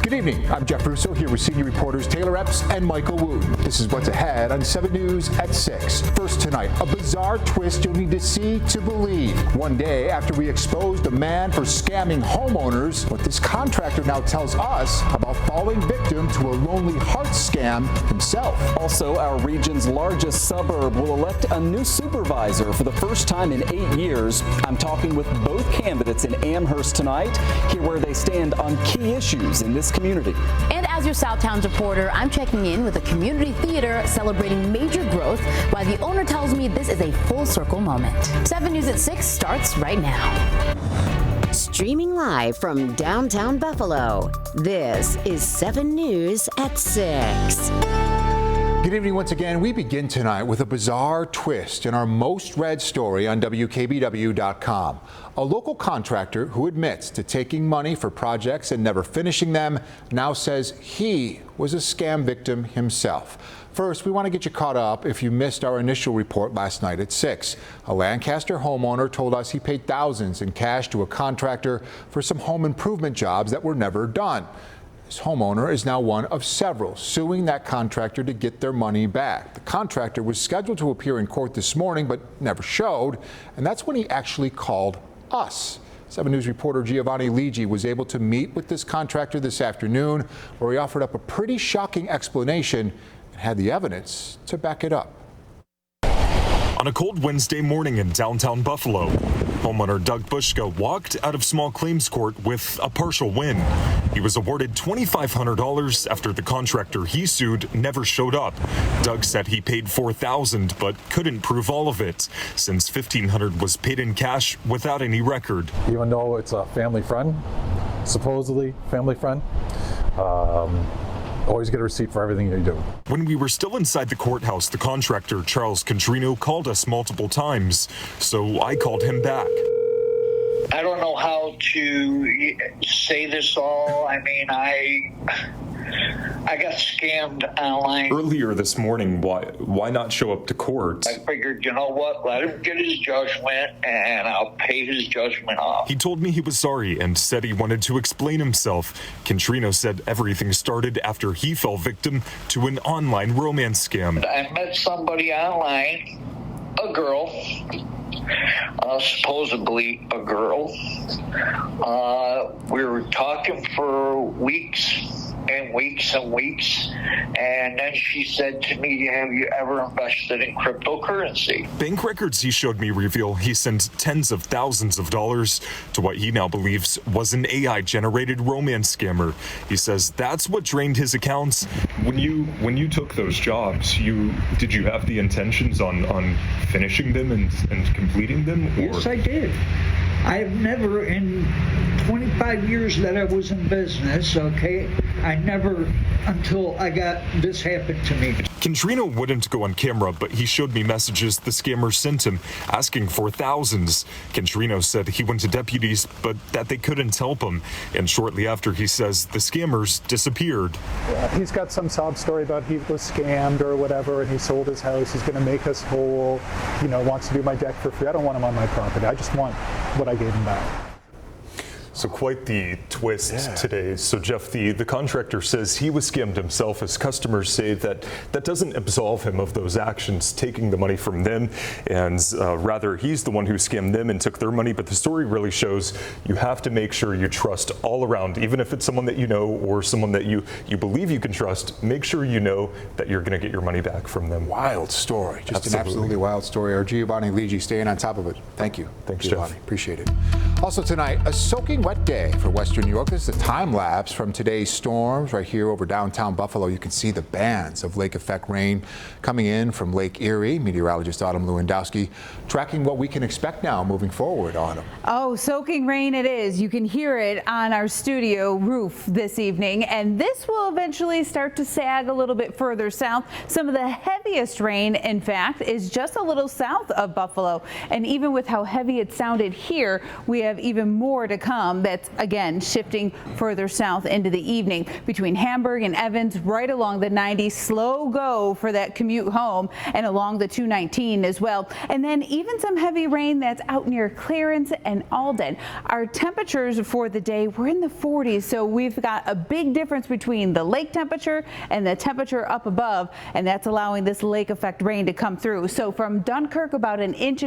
Good evening. I'm Jeff Russo here with senior reporters Taylor Epps and Michael Wooten. This is what's ahead on 7 News at 6. First tonight, a bizarre twist you'll need to see to believe. One day after we exposed a man for scamming homeowners, what this contractor now tells us about falling victim to a lonely heart scam himself. Also, our region's largest suburb will elect a new supervisor for the first time in 8 years. I'm talking with both candidates in Amherst tonight, hear where they stand on key issues in this community. And as your Southtowns reporter, I'm checking in with a community theater celebrating major growth, while the owner tells me this is a full circle moment. 7 News at 6 starts right now. Streaming live from downtown Buffalo, this is 7 News at 6. Good evening once again. We begin tonight with a bizarre twist in our most read story on WKBW.com. A local contractor who admits to taking money for projects and never finishing them now says he was a scam victim himself. First, we want to get you caught up if you missed our initial report last night at 6. A Lancaster homeowner told us he paid thousands in cash to a contractor for some home improvement jobs that were never done. This homeowner is now one of several suing that contractor to get their money back. The contractor was scheduled to appear in court this morning but never showed, and that's when he actually called us. 7 News reporter Giovanni Ligi was able to meet with this contractor this afternoon, where he offered up a pretty shocking explanation and had the evidence to back it up. On a cold Wednesday morning in downtown Buffalo, homeowner Doug Bushka walked out of small claims court with a partial win. He was awarded $2,500 after the contractor he sued never showed up. Doug said he paid $4,000 but couldn't prove all of it, since $1,500 was paid in cash without any record. Even though it's a family friend, supposedly family friend, always get a receipt for everything you do. When we were still inside the courthouse, the contractor, Charles Contrino, called us multiple times, so I called him back. I don't know how to say this all. I mean, I got scammed online. Earlier this morning, why not show up to court? I figured, you know what, let him get his judgment and I'll pay his judgment off. He told me he was sorry and said he wanted to explain himself. Contrino said everything started after he fell victim to an online romance scam. I met somebody online, a girl, supposedly a girl. We were talking for weeks and weeks and weeks, and then she said to me, have you ever invested in cryptocurrency? Bank records he showed me reveal he sent tens of thousands of dollars to what he now believes was an AI-generated romance scammer. He says that's what drained his accounts. When you took those jobs, did you have the intentions on finishing them and completing them? Or? Yes, I did. I've never, in 25 years that I was in business, I never, until I got this happened to me. Contrino wouldn't go on camera, but he showed me messages the scammers sent him, asking for thousands. Contrino said he went to deputies, but that they couldn't help him. And shortly after, he says the scammers disappeared. Yeah, he's got some sob story about he was scammed or whatever, and he sold his house. He's going to make us whole, wants to do my deck for free. I don't want him on my property. I just want what I gave him back. So quite the twist today. So Jeff, the contractor says he was scammed himself. His customers say that doesn't absolve him of those actions, taking the money from them, and rather he's the one who scammed them and took their money. But the story really shows you have to make sure you trust all around, even if it's someone that you know or someone that you believe you can trust. Make sure you know that you're going to get your money back from them. Wild story, just an absolutely wild story. Our Giovanni Ligi staying on top of it. Thank you. Thanks, Giovanni. Jeff. Appreciate it. Also tonight, a soaking wet day for Western New York. This is a time lapse from today's storms right here over downtown Buffalo. You can see the bands of lake effect rain coming in from Lake Erie. Meteorologist Autumn Lewandowski tracking what we can expect now moving forward. Autumn. Oh, soaking rain it is. You can hear it on our studio roof this evening, and this will eventually start to sag a little bit further south. Some of the heaviest rain, in fact, is just a little south of Buffalo, and even with how heavy it sounded here, we have even more to come. that's again shifting further south into the evening between Hamburg and Evans, right along the 90. Slow go for that commute home, and along the 219 as well. And then even some heavy rain that's out near Clarence and Alden. Our temperatures for the day were in the 40s, so we've got a big difference between the lake temperature and the temperature up above, and that's allowing this lake effect rain to come through. So from Dunkirk, about 1.5 inches,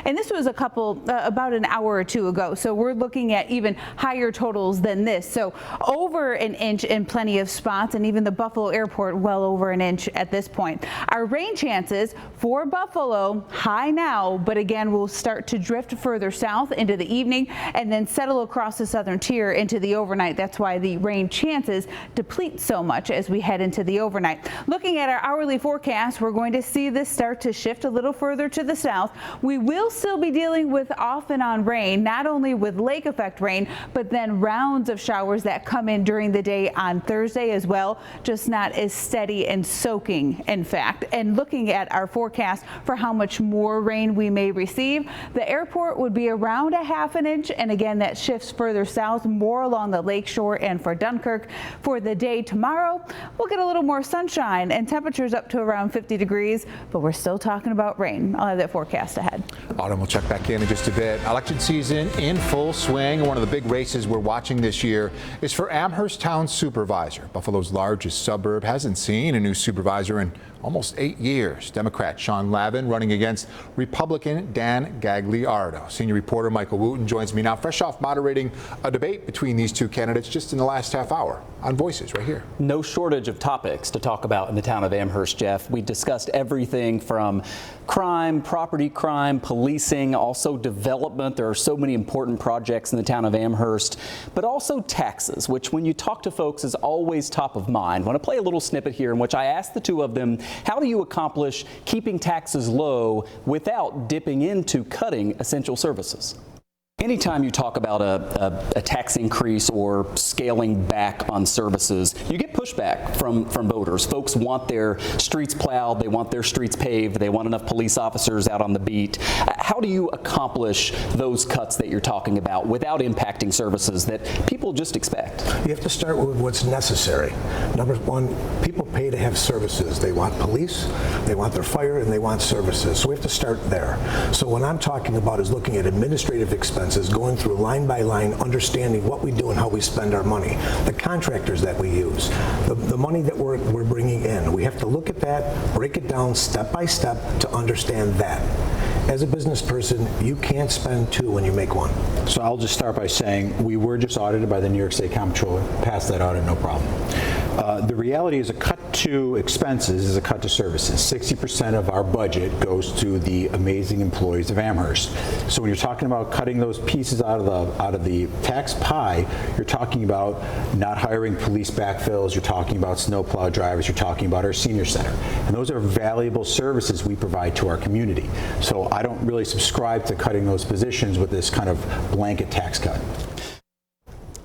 and this was about an hour or two ago. So we're looking at even higher totals than this. So over 1 inch in plenty of spots, and even the Buffalo airport well over 1 inch at this point. Our rain chances for Buffalo high now, but again will start to drift further south into the evening and then settle across the southern tier into the overnight. That's why the rain chances deplete so much as we head into the overnight. Looking at our hourly forecast, we're going to see this start to shift a little further to the south. We will still be dealing with off and on rain, not only with lake effect rain, but then rounds of showers that come in during the day on Thursday as well, just not as steady and soaking, in fact. And looking at our forecast for how much more rain we may receive, the airport would be around 1/2 inch, and again that shifts further south, more along the lake shore and for Dunkirk. For the day tomorrow, we'll get a little more sunshine and temperatures up to around 50 degrees, but we're still talking about rain. I'll have that forecast ahead. Autumn will check back in just a bit. Election season in full swing. One of the big races we're watching this year is for Amherst Town Supervisor. Buffalo's largest suburb hasn't seen a new supervisor in almost 8 years. Democrat Sean Lavin running against Republican Dan Gagliardo. Senior reporter Michael Wooten joins me now, fresh off moderating a debate between these two candidates just in the last half hour on Voices right here. No shortage of topics to talk about in the town of Amherst, Jeff. We discussed everything from crime, property crime, policing, also development. There are so many important projects in the town of Amherst, but also taxes, which when you talk to folks is always top of mind. I want to play a little snippet here in which I asked the two of them, how do you accomplish keeping taxes low without dipping into cutting essential services? Anytime you talk about a tax increase or scaling back on services, you get pushback from voters. Folks want their streets plowed, they want their streets paved, they want enough police officers out on the beat. How do you accomplish those cuts that you're talking about without impacting services that people just expect? You have to start with what's necessary. Number one, people pay to have services. They want police, they want their fire, and they want services. So we have to start there. So what I'm talking about is looking at administrative expenses, going through line by line, understanding what we do and how we spend our money, the contractors that we use, the money that we're bringing in. We have to look at that, break it down step by step to understand that. As a business person, you can't spend two when you make one. So I'll just start by saying we were just audited by the New York State Comptroller, passed that audit, no problem. The reality is a cut to expenses is a cut to services. 60% of our budget goes to the amazing employees of Amherst. So when you're talking about cutting those pieces out of the tax pie, you're talking about not hiring police backfills, you're talking about snowplow drivers, you're talking about our senior center. And those are valuable services we provide to our community. So I don't really subscribe to cutting those positions with this kind of blanket tax cut.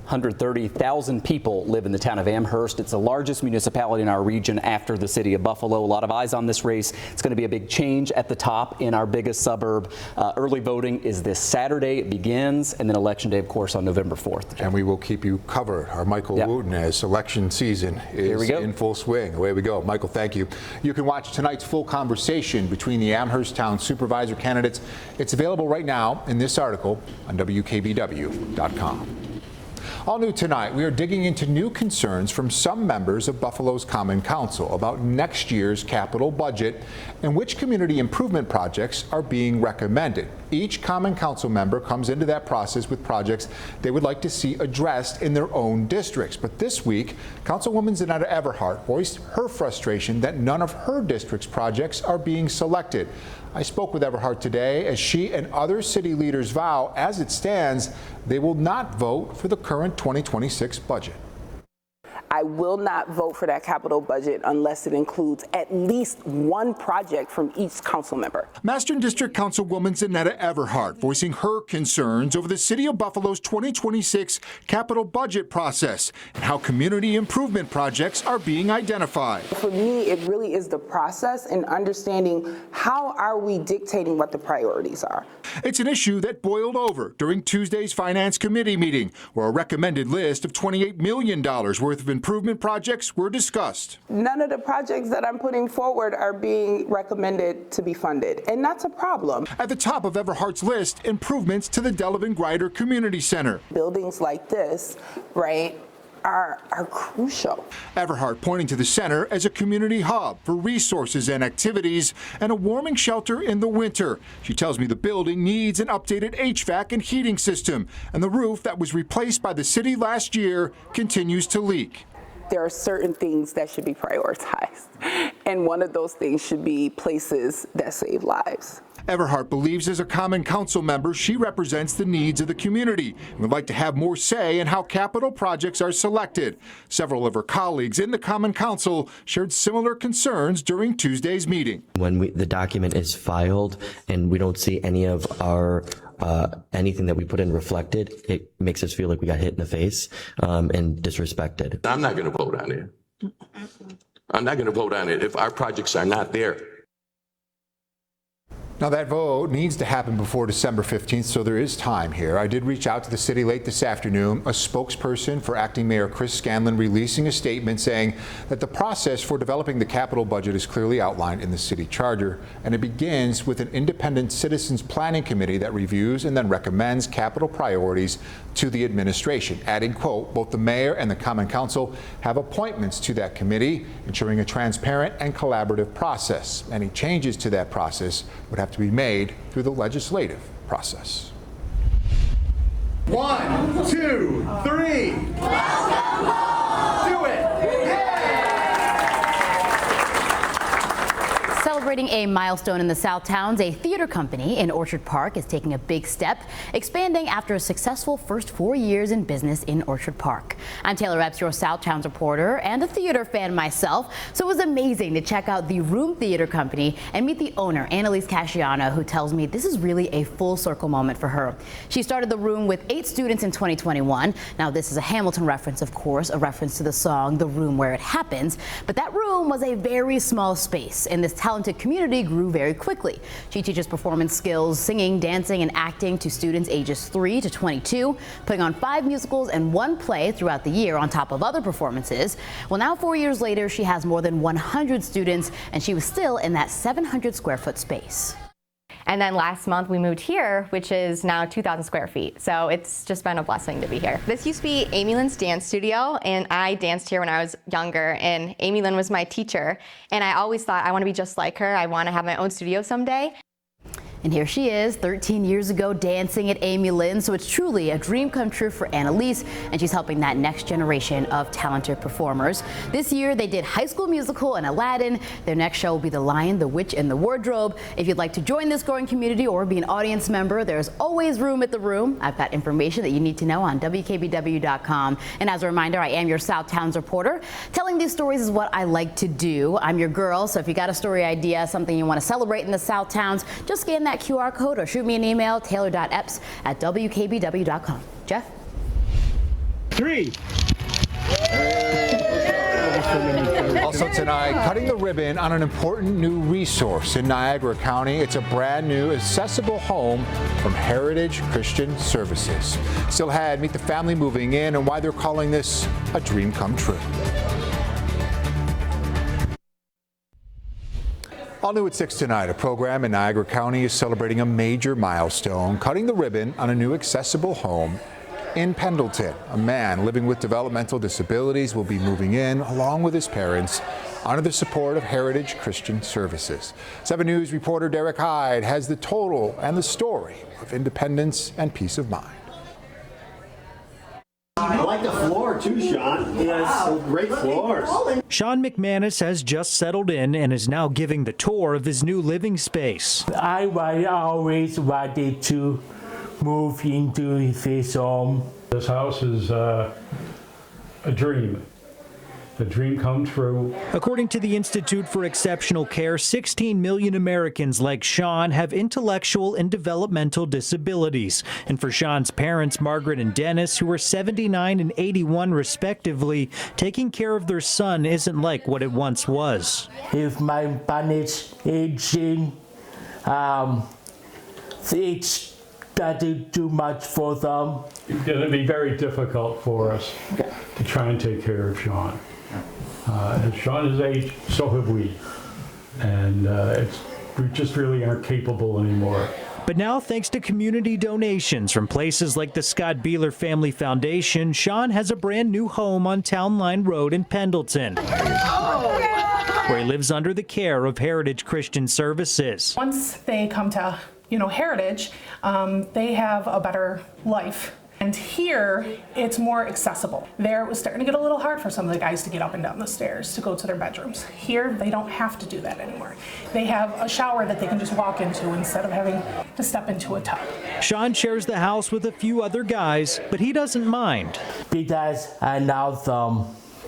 130,000 people live in the town of Amherst. It's the largest municipality in our region after the city of Buffalo. A lot of eyes on this race. It's going to be a big change at the top in our biggest suburb. Early voting is this Saturday. It begins, and then Election Day, of course, on November 4th. And we will keep you covered. Our Michael Wooten, as election season is in full swing. Away we go. Michael, thank you. You can watch tonight's full conversation between the Amherst Town Supervisor candidates. It's available right now in this article on WKBW.com. All new tonight, we are digging into new concerns from some members of Buffalo's Common Council about next year's capital budget and which community improvement projects are being recommended. Each Common Council member comes into that process with projects they would like to see addressed in their own districts. But this week, Councilwoman Zanetta Everhart voiced her frustration that none of her district's projects are being selected. I spoke with Everhart today as she and other city leaders vow, as it stands, they will not vote for the current 2026 budget. I will not vote for that capital budget unless it includes at least one project from each council member. Mastern District Councilwoman Zanetta Everhart voicing her concerns over the City of Buffalo's 2026 capital budget process and how community improvement projects are being identified. For me, it really is the process and understanding how are we dictating what the priorities are. It's an issue that boiled over during Tuesday's Finance Committee meeting, where a recommended list of $28 million worth of improvement projects were discussed. None of the projects that I'm putting forward are being recommended to be funded, and that's a problem. At the top of Everhart's list, improvements to the Delavan Grider Community Center. Buildings like this, right, are crucial. Everhart pointing to the center as a community hub for resources and activities and a warming shelter in the winter. She tells me the building needs an updated HVAC and heating system, and the roof that was replaced by the city last year continues to leak. There are certain things that should be prioritized, and one of those things should be places that save lives. Everhart believes as a Common Council member, she represents the needs of the community and would like to have more say in how capital projects are selected. Several of her colleagues in the Common Council shared similar concerns during Tuesday's meeting. When the document is filed and we don't see any of our anything that we put in reflected, it makes us feel like we got hit in the face and disrespected. I'm not going to vote on it. I'm not going to vote on it if our projects are not there. Now that vote needs to happen before December 15th, so there is time here. I did reach out to the city late this afternoon. A spokesperson for acting mayor Chris Scanlon releasing a statement saying that the process for developing the capital budget is clearly outlined in the city charter, and it begins with an independent citizens planning committee that reviews and then recommends capital priorities to the administration, adding, quote, both the mayor and the Common Council have appointments to that committee, ensuring a transparent and collaborative process. Any changes to that process would have to be made through the legislative process. 1, 2, 3. Welcome home. Do it. Celebrating a milestone in the South Towns, a theater company in Orchard Park is taking a big step, expanding after a successful first 4 years in business in Orchard Park. I'm Taylor Epps, your South Towns reporter and a theater fan myself, so it was amazing to check out the Room Theater Company and meet the owner, Annalise Casciano, who tells me this is really a full circle moment for her. She started the Room with 8 students in 2021. Now this is a Hamilton reference, of course, a reference to the song The Room Where It Happens, but that room was a very small space, and this talented community grew very quickly. She teaches performance skills, singing, dancing, and acting to students ages 3 to 22, putting on 5 musicals and 1 play throughout the year on top of other performances. Well, now 4 years later, she has more than 100 students, and she was still in that 700 square foot space. And then last month we moved here, which is now 2,000 square feet. So it's just been a blessing to be here. This used to be Amy Lynn's dance studio, and I danced here when I was younger, and Amy Lynn was my teacher. And I always thought I want to be just like her. I want to have my own studio someday. And here she is, 13 years ago, dancing at Amy Lynn. So it's truly a dream come true for Annalise, and she's helping that next generation of talented performers. This year, they did High School Musical and Aladdin. Their next show will be The Lion, the Witch, and the Wardrobe. If you'd like to join this growing community or be an audience member, there's always room at the Room. I've got information that you need to know on WKBW.com. And as a reminder, I am your South Towns reporter. Telling these stories is what I like to do. I'm your girl, so if you got a story idea, something you want to celebrate in the South Towns, just scan that QR code or shoot me an email, taylor.epps@WKBW.com. Jeff? 3. Also tonight, cutting the ribbon on an important new resource in Niagara County. It's a brand new accessible home from Heritage Christian Services. Still ahead, meet the family moving in and why they're calling this a dream come true. All new at 6 tonight, a program in Niagara County is celebrating a major milestone, cutting the ribbon on a new accessible home in Pendleton. A man living with developmental disabilities will be moving in along with his parents under the support of Heritage Christian Services. 7 News reporter Derek Hyde has the total and the story of independence and peace of mind. I like the floor too, Sean. Yes, great floors. Sean McManus has just settled in and is now giving the tour of his new living space. I always wanted to move into this home. This house is a dream. the dream come true. According to the Institute for Exceptional Care, 16 million Americans like Sean have intellectual and developmental disabilities. And for Sean's parents, Margaret and Dennis, who are 79 and 81 respectively, taking care of their son isn't like what it once was. If my manage aging, it's getting too much for them. It's going to be very difficult for us to try and take care of Sean. As Sean has aged, so have we. And we just really aren't capable anymore. But now, thanks to community donations from places like the Scott Beeler Family Foundation, Sean has a brand new home on Town Line Road in Pendleton, where he lives under the care of Heritage Christian Services. Once they come to, Heritage, they have a better life. And here, it's more accessible. There, it was starting to get a little hard for some of the guys to get up and down the stairs to go to their bedrooms. Here, they don't have to do that anymore. They have a shower that they can just walk into instead of having to step into a tub. Sean shares the house with a few other guys, but he doesn't mind. Because I now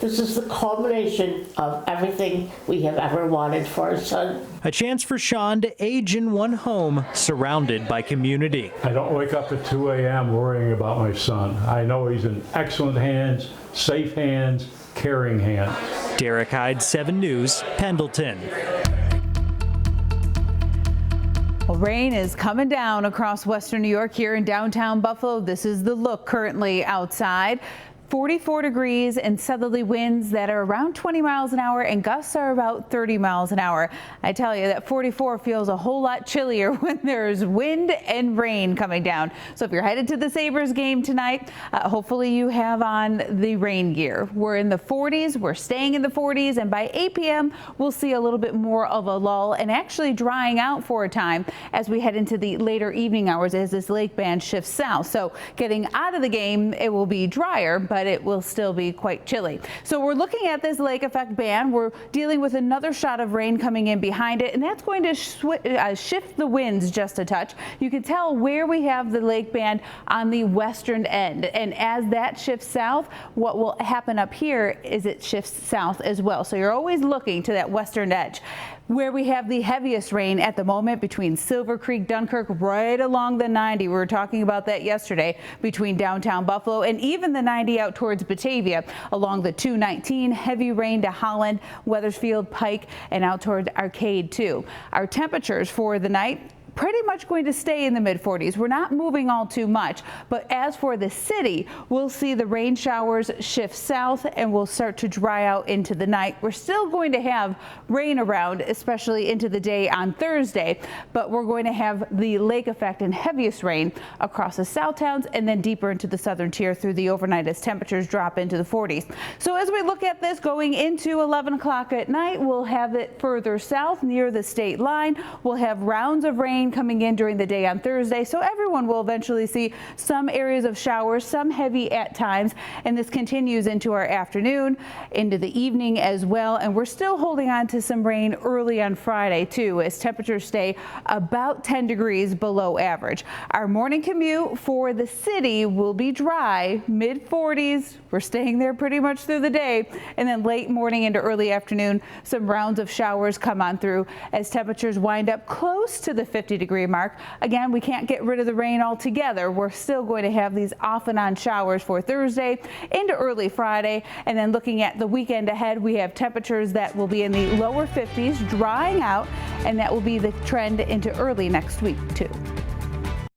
this is the culmination of everything we have ever wanted for our son. A chance for Sean to age in one home, surrounded by community. I don't wake up at 2 a.m. worrying about my son. I know he's in excellent hands, safe hands, caring hands. Derek Hyde, 7 News, Pendleton. Well, rain is coming down across western New York here in downtown Buffalo. This is the look currently outside. 44 degrees and southerly winds that are around 20 miles an hour and gusts are about 30 miles an hour. I tell you that 44 feels a whole lot chillier when there's wind and rain coming down. So if you're headed to the Sabres game tonight, hopefully you have on the rain gear. We're in the 40s. We're staying in the 40s, and by 8 p.m. we'll see a little bit more of a lull and actually drying out for a time as we head into the later evening hours as this lake band shifts south. So getting out of the game, it will be drier, but it will still be quite chilly. So we're looking at this lake effect band. We're dealing with another shot of rain coming in behind it, and that's going to shift the winds just a touch. You can tell where we have the lake band on the western end, and as that shifts south, what will happen up here is it shifts south as well. So you're always looking to that western edge. Where we have the heaviest rain at the moment between Silver Creek, Dunkirk, right along the 90. We were talking about that yesterday between downtown Buffalo and even the 90 out towards Batavia. Along the 219, heavy rain to Holland, Wethersfield, Pike, and out toward Arcade too. Our temperatures for the night, pretty much going to stay in the mid-40s. We're not moving all too much, but as for the city, we'll see the rain showers shift south and we'll start to dry out into the night. We're still going to have rain around, especially into the day on Thursday, but we're going to have the lake effect and heaviest rain across the south towns and then deeper into the southern tier through the overnight as temperatures drop into the 40s. So as we look at this going into 11 o'clock at night, we'll have it further south near the state line. We'll have rounds of rain coming in during the day on Thursday, so everyone will eventually see some areas of showers, some heavy at times, and this continues into our afternoon, into the evening as well, and we're still holding on to some rain early on Friday too, as temperatures stay about 10 degrees below average. Our morning commute for the city will be dry, mid-40s. We're staying there pretty much through the day, and then late morning into early afternoon, some rounds of showers come on through as temperatures wind up close to the 50-degree mark. Again, we can't get rid of the rain altogether. We're still going to have these off and on showers for Thursday into early Friday. And then looking at the weekend ahead, we have temperatures that will be in the lower 50s, drying out, and that will be the trend into early next week too.